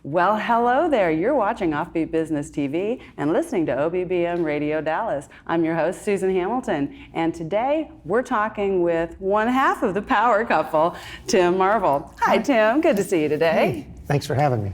Well, hello there. You're watching OffBeat Business TV and listening to OBBM Radio Dallas. I'm your host, Susan Hamilton, and today we're talking with one half of the power couple, Tim Marvel. Hi, Tim. Good to see you today. Hey, thanks for having me.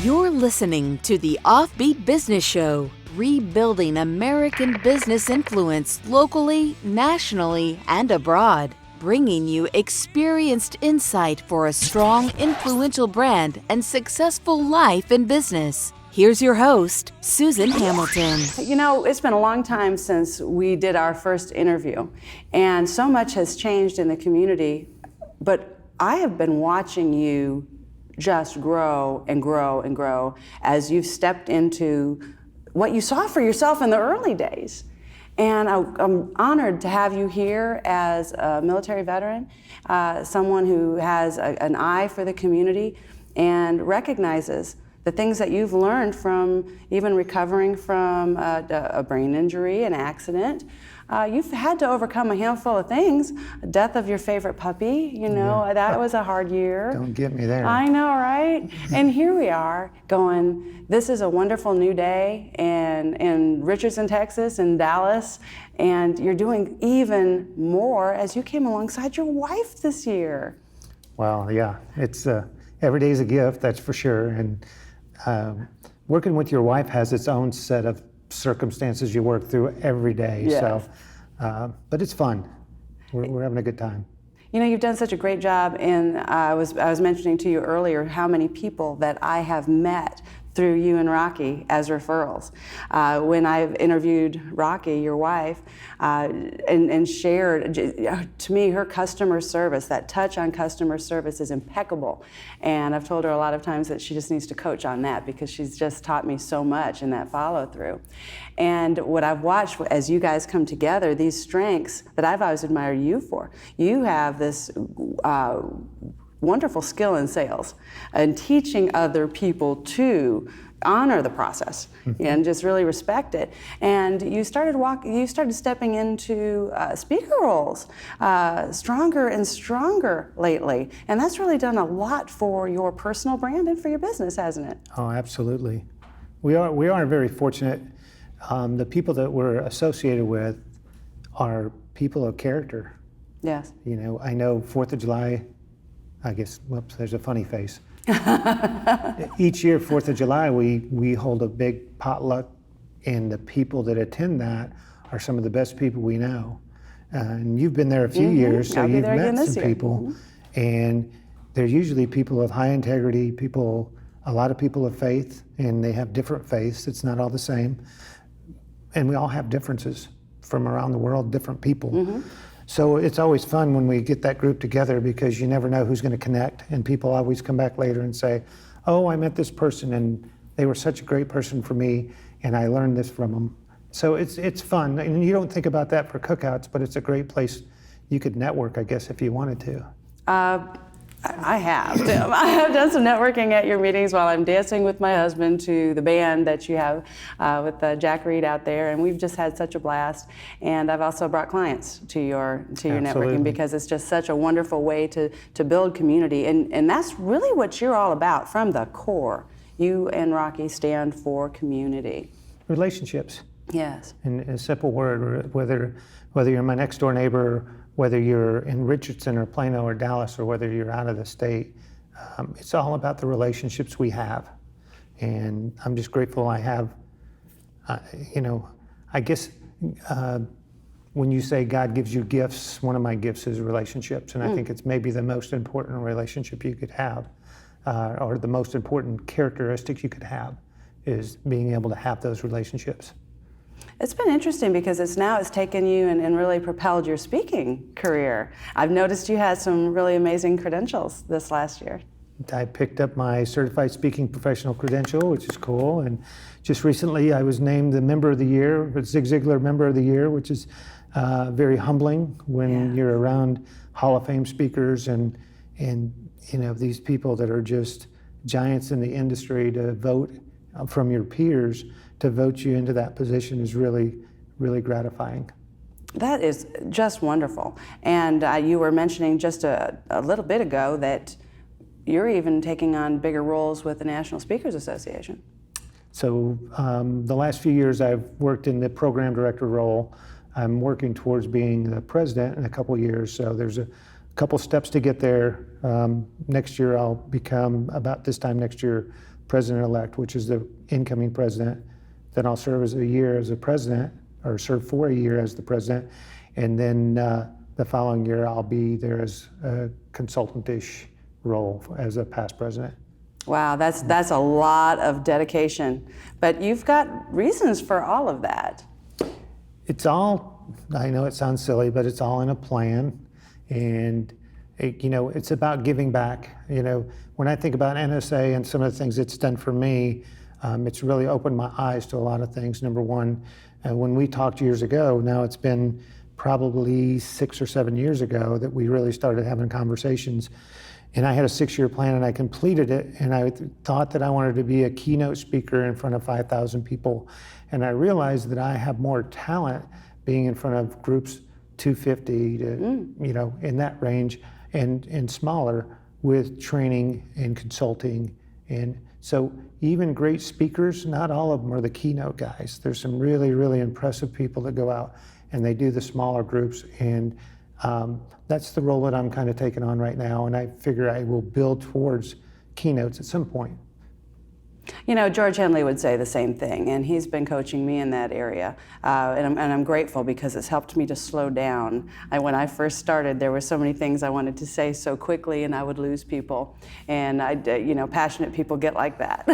You're listening to the OffBeat Business Show, rebuilding American business influence locally, nationally, and abroad, bringing you experienced insight for a strong, influential brand and successful life in business. Here's your host, Susan Hamilton. You know, it's been a long time since we did our first interview, and so much has changed in the community, but I have been watching you just grow and grow and grow as you've stepped into what you saw for yourself in the early days. And I'm honored to have you here as a military veteran, someone who has an eye for the community and recognizes the things that you've learned from even recovering from a brain injury, an accident. You've had to overcome a handful of things. Death of your favorite puppy, you know, that was a hard year. Don't get me there. I know, right? And here we are going, this is a wonderful new day in Richardson, Texas, in Dallas, and you're doing even more as you came alongside your wife this year. Well, yeah, it's every day's a gift, that's for sure. And working with your wife has its own set of circumstances you work through every day. Yes. So, but it's fun. We're having a good time. You know, you've done such a great job, and I was mentioning to you earlier how many people that I have met through you and Rocky as referrals. When I've interviewed Rocky, your wife, and shared, to me, her customer service, that touch on customer service is impeccable. And I've told her a lot of times that she just needs to coach on that because she's just taught me so much in that follow through. And what I've watched as you guys come together, these strengths that I've always admired you for, you have this wonderful skill in sales and teaching other people to honor the process and just really respect it. And you started stepping into speaker roles stronger and stronger lately. And that's really done a lot for your personal brand and for your business, hasn't it? Oh, absolutely. We are very fortunate. The people that we're associated with are people of character. Yes. You know, I know 4th of July, I guess, whoops, there's a funny face. Each year, 4th of July, we hold a big potluck, and the people that attend that are some of the best people we know. And you've been there a few years, so you've met some people, and they're usually people of high integrity, a lot of people of faith, and they have different faiths. It's not all the same. And we all have differences from around the world, different people. So it's always fun when we get that group together because you never know who's going to connect, and people always come back later and say, oh, I met this person and they were such a great person for me and I learned this from them. So it's fun, and you don't think about that for cookouts, but it's a great place you could network, I guess, if you wanted to. I have. I have done some networking at your meetings while I'm dancing with my husband to the band that you have with Jack Reed out there, and we've just had such a blast. And I've also brought clients to your networking because it's just such a wonderful way to build community, and that's really what you're all about from the core. You and Rocky stand for community. Relationships. Yes. In a simple word, whether you're my next door neighbor, whether you're in Richardson or Plano or Dallas, or whether you're out of the state, it's all about the relationships we have. And I'm just grateful I have, I guess when you say God gives you gifts, one of my gifts is relationships. And I think it's maybe the most important relationship you could have, or the most important characteristics you could have, is being able to have those relationships. It's been interesting because it's taken you and really propelled your speaking career. I've noticed you had some really amazing credentials this last year. I picked up my Certified Speaking Professional credential, which is cool. And just recently I was named the Member of the Year, Zig Ziglar Member of the Year, which is very humbling when you're around Hall of Fame speakers and these people that are just giants in the industry. To vote from your peers to vote you into that position is really, really gratifying. That is just wonderful. And you were mentioning just a little bit ago that you're even taking on bigger roles with the National Speakers Association. So the last few years I've worked in the program director role. I'm working towards being the president in a couple years, so there's a couple steps to get there. Next year I'll become, about this time next year, president-elect, which is the incoming president. Then I'll serve as a year as a president, or serve for a year as the president, and then the following year I'll be there as a consultant-ish role as a past president. Wow, that's a lot of dedication, but you've got reasons for all of that. It's all, I know it sounds silly, but it's all in a plan, and it's about giving back. When I think about NSA and some of the things it's done for me, it's really opened my eyes to a lot of things. Number one, when we talked years ago, now it's been probably 6 or 7 years ago that we really started having conversations. And I had a 6-year plan and I completed it, and I thought that I wanted to be a keynote speaker in front of 5,000 people. And I realized that I have more talent being in front of groups 250 to, in that range and smaller, with training and consulting. And so even great speakers, not all of them are the keynote guys. There's some really, really impressive people that go out and they do the smaller groups. And that's the role that I'm kind of taking on right now, and I figure I will build towards keynotes at some point. George Henley would say the same thing, and he's been coaching me in that area, and I'm grateful because it's helped me to slow down. When I first started, there were so many things I wanted to say so quickly, and I would lose people, and passionate people get like that.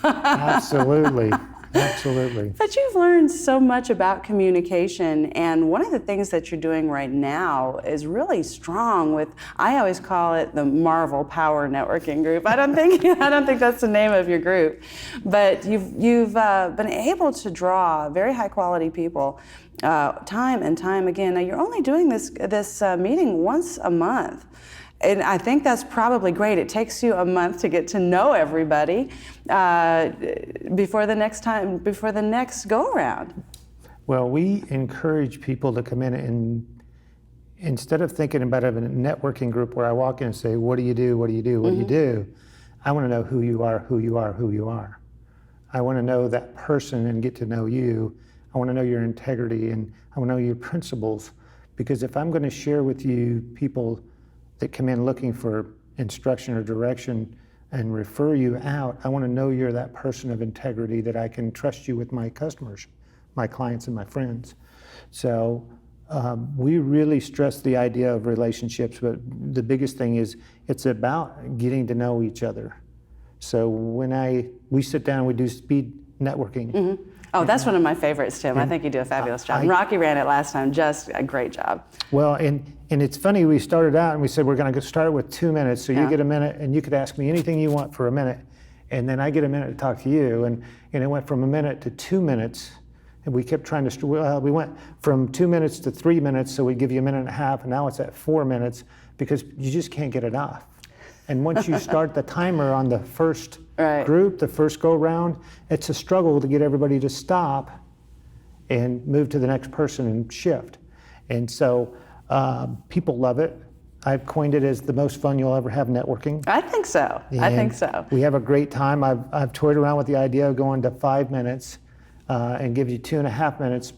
Absolutely. Absolutely. But you've learned so much about communication, and one of the things that you're doing right now is really strong with, I always call it the Marvel Power Networking Group. I don't think that's the name of your group, but you've been able to draw very high quality people time and time again. Now you're only doing this meeting once a month. And I think that's probably great. It takes you a month to get to know everybody before the next go around. Well, we encourage people to come in, and instead of thinking about it in a networking group where I walk in and say, what do you do, what do you do, what do you do? I want to know who you are, who you are, who you are. I want to know that person and get to know you. I want to know your integrity, and I want to know your principles. Because if I'm going to share with you people that come in looking for instruction or direction and refer you out, I want to know you're that person of integrity that I can trust you with my customers, my clients, and my friends. So we really stress the idea of relationships, but the biggest thing is it's about getting to know each other. So when we sit down, we do speed networking. Mm-hmm. Oh, that's one of my favorites, Tim. I think you do a fabulous job. Rocky ran it last time, just a great job. Well, and it's funny, we started out and we said we're going to start with 2 minutes, so you get a minute and you could ask me anything you want for a minute, and then I get a minute to talk to you, and it went from a minute to 2 minutes, and we kept trying to, we went from 2 minutes to 3 minutes, so we give you a minute and a half, and now it's at 4 minutes because you just can't get it off. And once you start the timer on the first group, the first go round, it's a struggle to get everybody to stop and move to the next person and shift. And so people love it. I've coined it as the most fun you'll ever have networking. I think so. I think so. We have a great time. I've toyed around with the idea of going to 5 minutes and give you 2.5 minutes.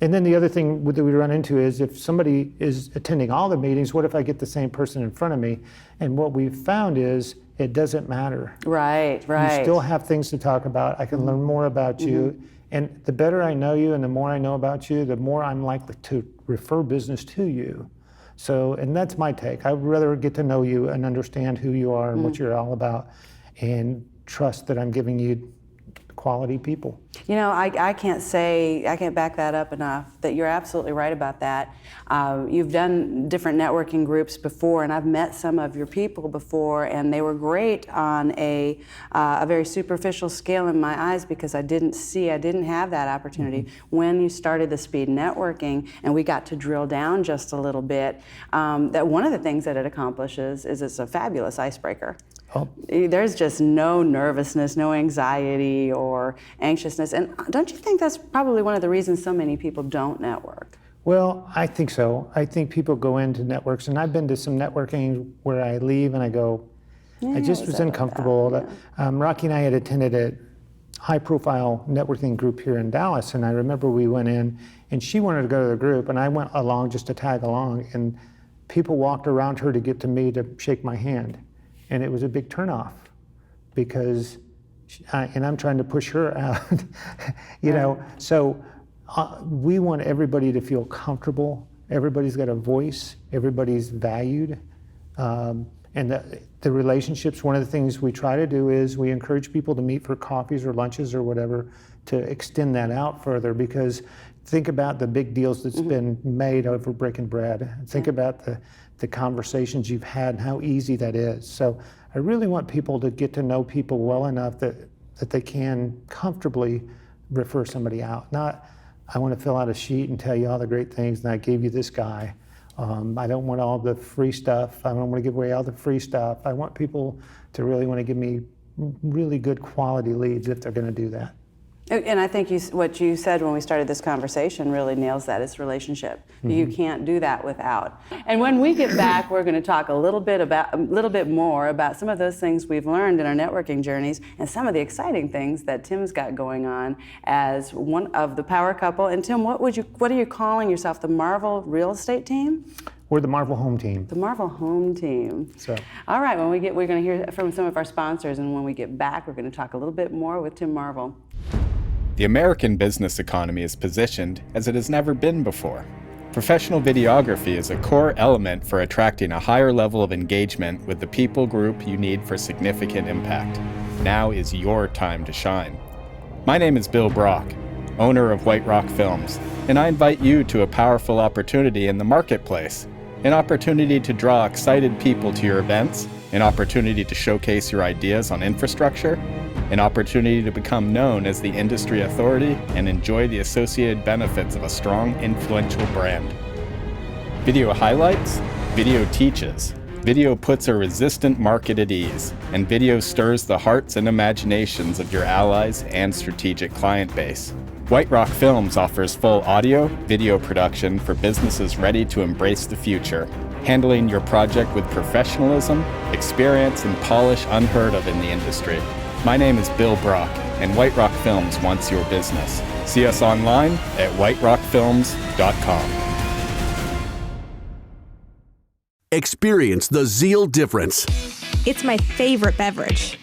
And then the other thing that we run into is if somebody is attending all the meetings, what if I get the same person in front of me? And what we've found is it doesn't matter. Right. You still have things to talk about. I can learn more about you. And the better I know you and the more I know about you, the more I'm likely to refer business to you. So, and that's my take. I'd rather get to know you and understand who you are and what you're all about, and trust that I'm giving you quality people. I can't back that up enough, that you're absolutely right about that. You've done different networking groups before, and I've met some of your people before, and they were great on a very superficial scale in my eyes because I didn't have that opportunity. When you started the speed networking and we got to drill down just a little bit, that one of the things that it accomplishes is it's a fabulous icebreaker. Oh. There's just no nervousness, no anxiety or anxiousness. And don't you think that's probably one of the reasons so many people don't network? Well, I think so. I think people go into networks, and I've been to some networking where I leave and I go, I just was uncomfortable. Rocky and I had attended a high-profile networking group here in Dallas, and I remember we went in, and she wanted to go to the group, and I went along just to tag along, and people walked around her to get to me to shake my hand, and it was a big turnoff because, and I'm trying to push her out, you know. So we want everybody to feel comfortable. Everybody's got a voice. Everybody's valued. And the relationships, one of the things we try to do is we encourage people to meet for coffees or lunches or whatever to extend that out further, because think about the big deals that's been made over breaking bread. Think about the conversations you've had and how easy that is. So I really want people to get to know people well enough that they can comfortably refer somebody out. Not, I want to fill out a sheet and tell you all the great things and I gave you this guy. I don't want all the free stuff. I don't want to give away all the free stuff. I want people to really want to give me really good quality leads if they're going to do that. And I think what you said when we started this conversation really nails that. It's relationship. You can't do that without. And when we get back, we're going to talk a little bit more about some of those things we've learned in our networking journeys and some of the exciting things that Tim's got going on as one of the power couple. And Tim, what are you calling yourself? The Marvel Real Estate Team? We're the Marvel Home Team. The Marvel Home Team. So. All right, we're going to hear from some of our sponsors, and when we get back, we're going to talk a little bit more with Tim Marvel. The American business economy is positioned as it has never been before. Professional videography is a core element for attracting a higher level of engagement with the people group you need for significant impact. Now is your time to shine. My name is Bill Brock, owner of White Rock Films, and I invite you to a powerful opportunity in the marketplace. An opportunity to draw excited people to your events, an opportunity to showcase your ideas on infrastructure, an opportunity to become known as the industry authority and enjoy the associated benefits of a strong, influential brand. Video highlights, video teaches. Video puts a resistant market at ease, and video stirs the hearts and imaginations of your allies and strategic client base. White Rock Films offers full audio, video production for businesses ready to embrace the future, handling your project with professionalism, experience, and polish unheard of in the industry. My name is Bill Brock, and White Rock Films wants your business. See us online at whiterockfilms.com. Experience the Zeal difference. It's my favorite beverage.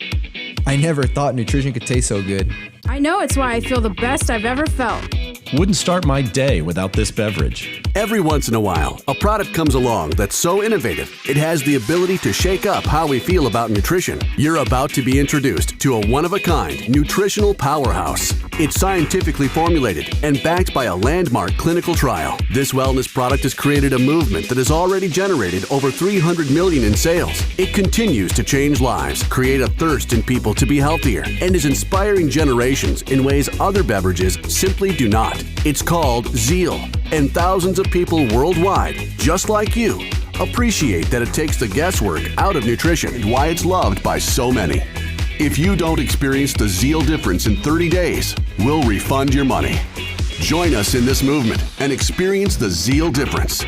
I never thought nutrition could taste so good. I know it's why I feel the best I've ever felt. Wouldn't start my day without this beverage. Every once in a while, a product comes along that's so innovative, it has the ability to shake up how we feel about nutrition. You're about to be introduced to a one-of-a-kind nutritional powerhouse. It's scientifically formulated and backed by a landmark clinical trial. This wellness product has created a movement that has already generated over $300 million in sales. It continues to change lives, create a thirst in people to be healthier, and is inspiring generations in ways other beverages simply do not. It's called Zeal, and thousands of people worldwide, just like you, appreciate that it takes the guesswork out of nutrition and why it's loved by so many. If you don't experience the Zeal difference in 30 days, we'll refund your money. Join us in this movement and experience the Zeal difference.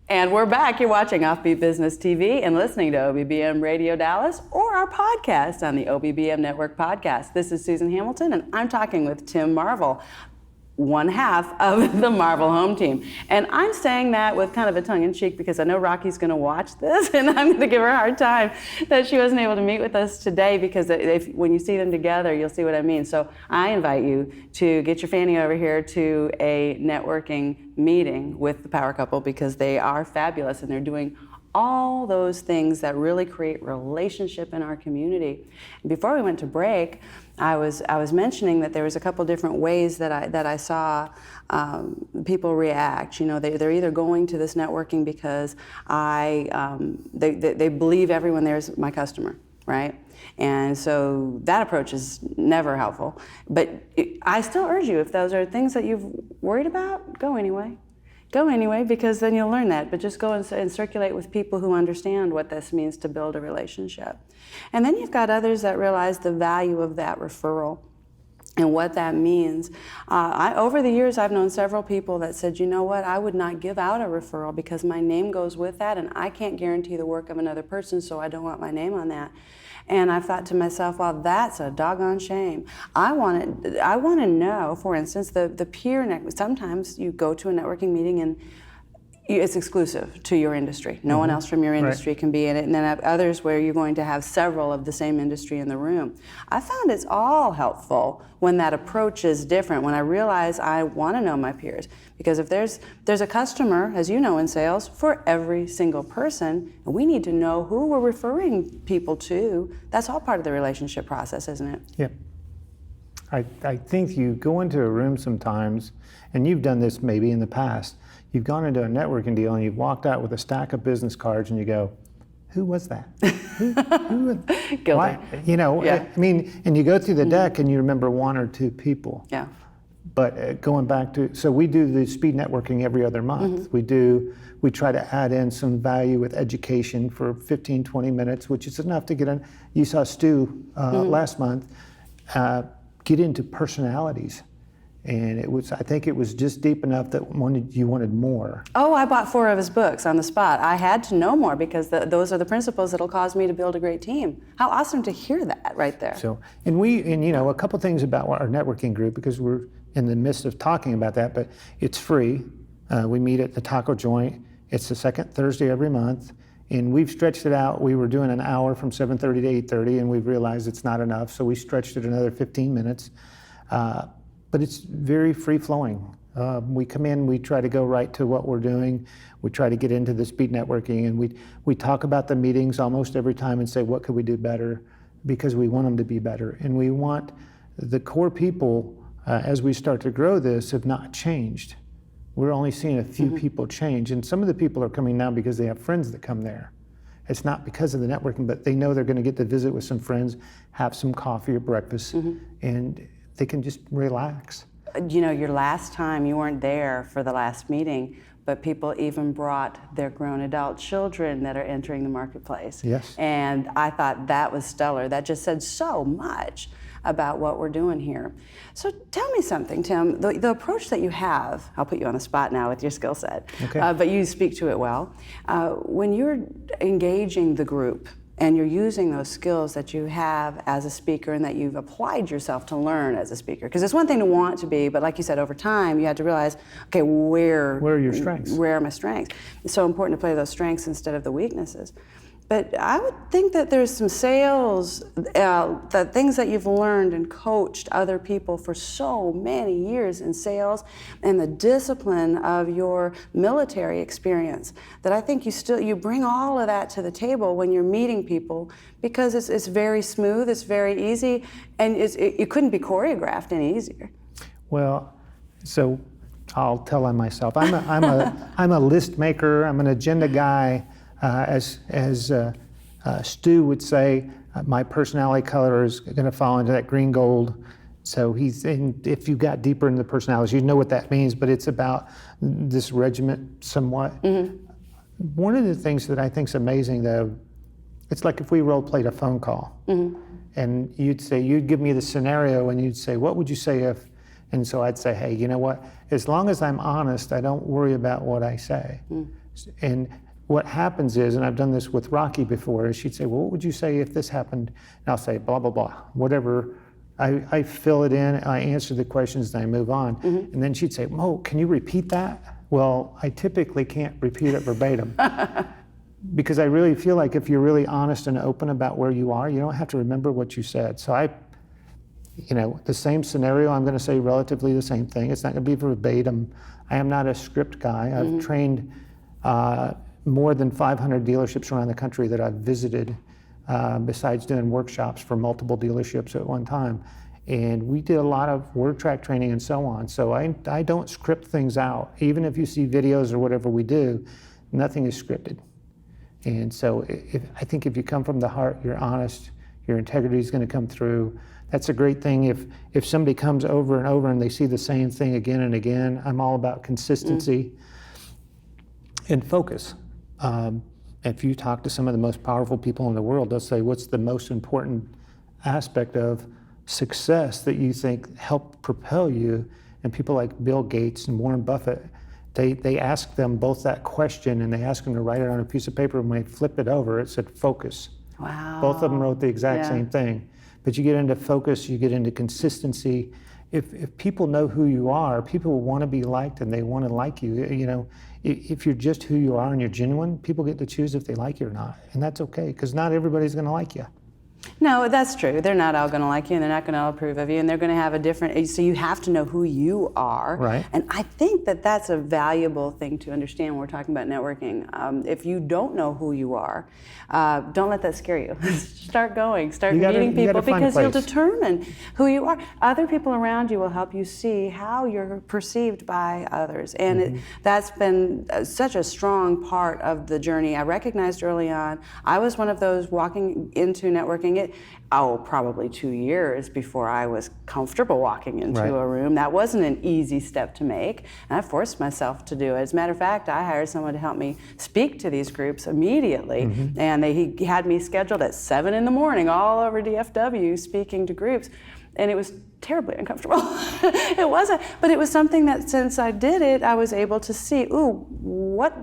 And we're back. You're watching OffBeat Business TV and listening to OBBM Radio Dallas or our podcast on the OBBM Network podcast. This is Susan Hamilton, and I'm talking with Tim Marvel, one half of the Marvel Home Team. And I'm saying that with kind of a tongue-in-cheek because I know Rocky's going to watch this, and I'm going to give her a hard time that she wasn't able to meet with us today, because when you see them together, you'll see what I mean. So I invite you to get your fanny over here to a networking meeting with the power couple, because they are fabulous and they're doing all those things that really create relationship in our community. And before we went to break, I was mentioning that there was a couple different ways that I saw people react. You know, they're either going to this networking because they believe everyone there is my customer, right? And so that approach is never helpful. But I still urge you, if those are things that you've worried about, go anyway. Go anyway, because then you'll learn that. But just go and circulate with people who understand what this means to build a relationship. And then you've got others that realize the value of that referral. and what that means. Over the years, I've known several people that said, you know what, I would not give out a referral because my name goes with that, and I can't guarantee the work of another person, so I don't want my name on that. And I thought to myself, well, that's a doggone shame. I want to know, for instance, the peer network. Sometimes you go to a networking meeting and it's exclusive to your industry. No one else from your industry can be in it. And then have others where you're going to have several of the same industry in the room. I found it's all helpful when that approach is different, when I realize I want to know my peers. Because if there's a customer, as you know in sales, for every single person, and we need to know who we're referring people to. That's all part of the relationship process, isn't it? Yeah. I think you go into a room sometimes, and you've done this maybe in the past, you've gone into a networking deal and you've walked out with a stack of business cards and you go, who was that? who Guilty. Why? You know, Yeah. I mean, and you go through the deck and you remember one or two people. Yeah. But going back to, so we do the speed networking every other month. We try to add in some value with education for 15, 20 minutes, which is enough to get in. You saw Stu last month get into personalities. And I think it was just deep enough that you wanted more. Oh, I bought 4 of his books on the spot. I had to know more because those are the principles that'll cause me to build a great team. How awesome to hear that right there. So, and you know, a couple things about our networking group, because we're in the midst of talking about that, but it's free. We meet at the taco joint. It's the second Thursday every month. And we've stretched it out. We were doing an hour from 7:30 to 8:30, and we've realized it's not enough. So we stretched it another 15 minutes. But it's very free-flowing. We come in, we try to go right to what we're doing. We try to get into the speed networking, and we talk about the meetings almost every time and say, what could we do better? Because we want them to be better. And we want the core people, as we start to grow this, have not changed. We're only seeing a few people change. And some of the people are coming now because they have friends that come there. It's not because of the networking, but they know they're going to get to visit with some friends, have some coffee or breakfast, and they can just relax. You know, your last time, you weren't there for the last meeting, but people even brought their grown adult children that are entering the marketplace. Yes. And I thought that was stellar. That just said so much about what we're doing here. So tell me something, Tim. The approach that you have, I'll put you on the spot now with your skill set, but you speak to it well. When you're engaging the group, and you're using those skills that you have as a speaker and that you've applied yourself to learn as a speaker. Because it's one thing to want to be, but like you said, over time, you had to realize, okay, where are your strengths? Where are my strengths? It's so important to play those strengths instead of the weaknesses. But I would think that there's some sales, the things that you've learned and coached other people for so many years in sales and the discipline of your military experience, that I think you bring all of that to the table when you're meeting people, because it's very smooth, it's very easy, and it couldn't be choreographed any easier. Well, so I'll tell on myself. I'm a list maker, I'm an agenda guy. As Stu would say, my personality color is going to fall into that green gold. So if you got deeper into the personalities, you know what that means, but it's about this regiment somewhat. One of the things that I think is amazing, though, it's like if we role-played a phone call, and you'd give me the scenario, and you'd say, what would you say if, and so I'd say, hey, you know what, as long as I'm honest, I don't worry about what I say. And what happens is, and I've done this with Rocky before, is she'd say, well, what would you say if this happened? And I'll say, blah, blah, blah, whatever. I fill it in, I answer the questions, and I move on. And then she'd say, Mo, can you repeat that? Well, I typically can't repeat it verbatim. Because I really feel like if you're really honest and open about where you are, you don't have to remember what you said. So the same scenario, I'm going to say relatively the same thing. It's not going to be verbatim. I am not a script guy. I've trained more than 500 dealerships around the country that I've visited, besides doing workshops for multiple dealerships at one time. And we did a lot of word track training and so on. So I don't script things out. Even if you see videos or whatever we do, nothing is scripted. And so I think if you come from the heart, you're honest, your integrity is going to come through. That's a great thing. If somebody comes over and over and they see the same thing again and again, I'm all about consistency and focus. If you talk to some of the most powerful people in the world, they'll say, what's the most important aspect of success that you think helped propel you. And people like Bill Gates and Warren Buffett, they ask them both that question, and they ask them to write it on a piece of paper, and when they flip it over, it said focus. Wow. Both of them wrote the exact same thing. But you get into focus, you get into consistency. If people know who you are, people will want to be liked, and they want to like you. You know, if you're just who you are and you're genuine, people get to choose if they like you or not. And that's okay, because not everybody's going to like you. No, that's true. They're not all going to like you, and they're not going to all approve of you, and they're going to have a different, so you have to know who you are. Right. And I think that that's a valuable thing to understand when we're talking about networking. If you don't know who you are, don't let that scare you. Start going, start meeting people, because you'll determine who you are. Other people around you will help you see how you're perceived by others. And that's been such a strong part of the journey. I recognized early on, I was one of those walking into networking probably 2 years before I was comfortable walking into a room. That wasn't an easy step to make, and I forced myself to do it. As a matter of fact, I hired someone to help me speak to these groups immediately, and he had me scheduled at 7 in the morning all over DFW speaking to groups, and it was terribly uncomfortable. It wasn't, but it was something that since I did it, I was able to see, ooh, what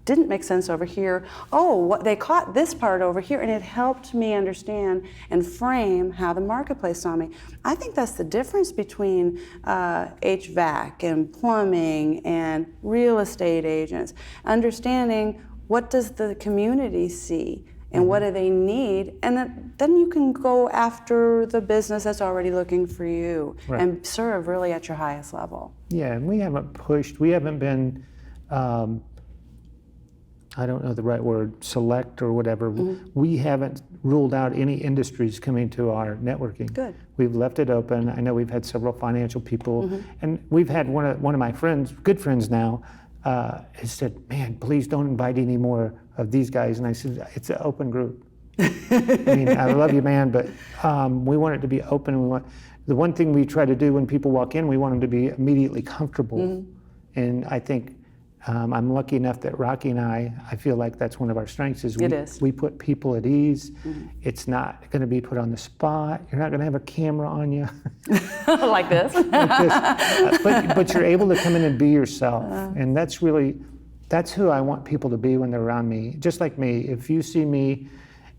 didn't make sense over here. Oh, what they caught this part over here, and it helped me understand and frame how the marketplace saw me. I think that's the difference between HVAC and plumbing and real estate agents. Understanding what does the community see and what do they need, and then you can go after the business that's already looking for you and serve really at your highest level. Yeah, and we haven't been, I don't know the right word, select or whatever. We haven't ruled out any industries coming to our networking. Good. We've left it open. I know we've had several financial people, and we've had one of my friends, good friends now, has said, man, please don't invite any more of these guys. And I said, it's an open group. I mean, I love you, man, but we want it to be open. The one thing we try to do when people walk in, we want them to be immediately comfortable. And I think I'm lucky enough that Rocky and I feel like that's one of our strengths is we put people at ease. It's not going to be put on the spot. You're not going to have a camera on you. Like this. But you're able to come in and be yourself. And that's who I want people to be when they're around me. Just like me, if you see me,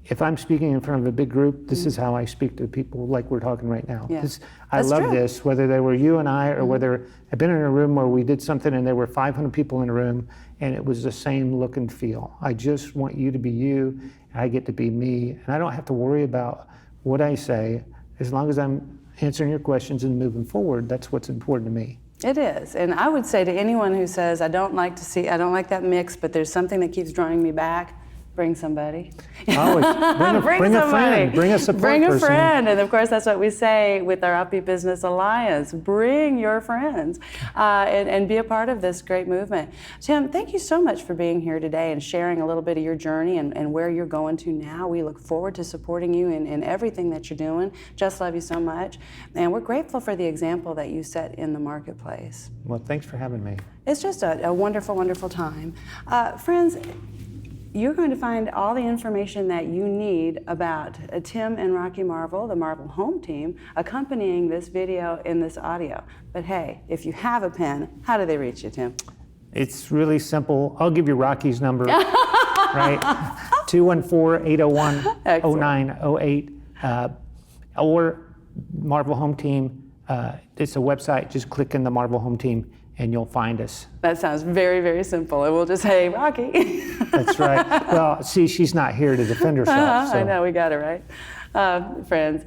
if I'm speaking in front of a big group, this is how I speak to people like we're talking right now. Yeah. I love this, whether they were you and I, or whether I've been in a room where we did something and there were 500 people in a room and it was the same look and feel. I just want you to be you, and I get to be me, and I don't have to worry about what I say. As long as I'm answering your questions and moving forward, that's what's important to me. It is, and I would say to anyone who says, I don't like that mix, but there's something that keeps drawing me back, bring somebody. Always. Bring a friend. Bring a support person. Bring a friend. And of course, that's what we say with our OffBeat Business Alliance. Bring your friends and be a part of this great movement. Tim, thank you so much for being here today and sharing a little bit of your journey and where you're going to now. We look forward to supporting you in everything that you're doing. Just love you so much. And we're grateful for the example that you set in the marketplace. Well, thanks for having me. It's just a wonderful, wonderful time. Friends, you're going to find all the information that you need about Tim and Rocky Marvel, the Marvel Home Team, accompanying this video in this audio. But hey, if you have a pen, how do they reach you, Tim? It's really simple. I'll give you Rocky's number, right? 214-801-0908, or Marvel Home Team. It's a website. Just click in the Marvel Home Team and you'll find us. That sounds very, very simple. And we'll just say, Rocky. That's right. Well, see, she's not here to defend herself. So. I know, we got it right. Friends,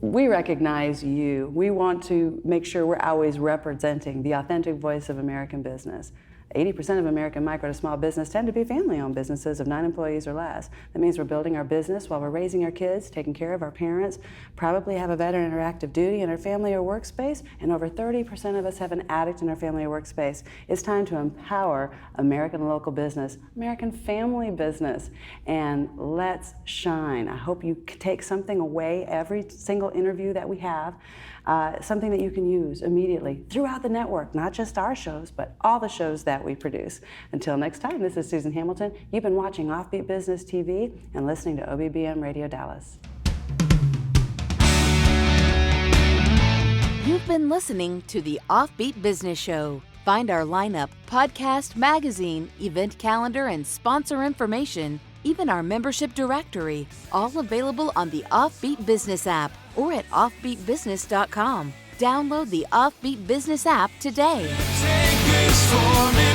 we recognize you. We want to make sure we're always representing the authentic voice of American business. 80% of American micro to small business tend to be family-owned businesses of 9 employees or less. That means we're building our business while we're raising our kids, taking care of our parents, probably have a veteran or active duty in our family or workspace, and over 30% of us have an addict in our family or workspace. It's time to empower American local business, American family business, and let's shine. I hope you take something away every single interview that we have, something that you can use immediately throughout the network, not just our shows, but all the shows that we produce. Until next time, this is Susan Hamilton. You've been watching OffBeat Business TV and listening to OBBM Radio Dallas. You've been listening to the OffBeat Business Show. Find our lineup, podcast, magazine, event calendar, and sponsor information, even our membership directory, all available on the OffBeat Business app or at offbeatbusiness.com. Download the OffBeat Business app today. Take this for me.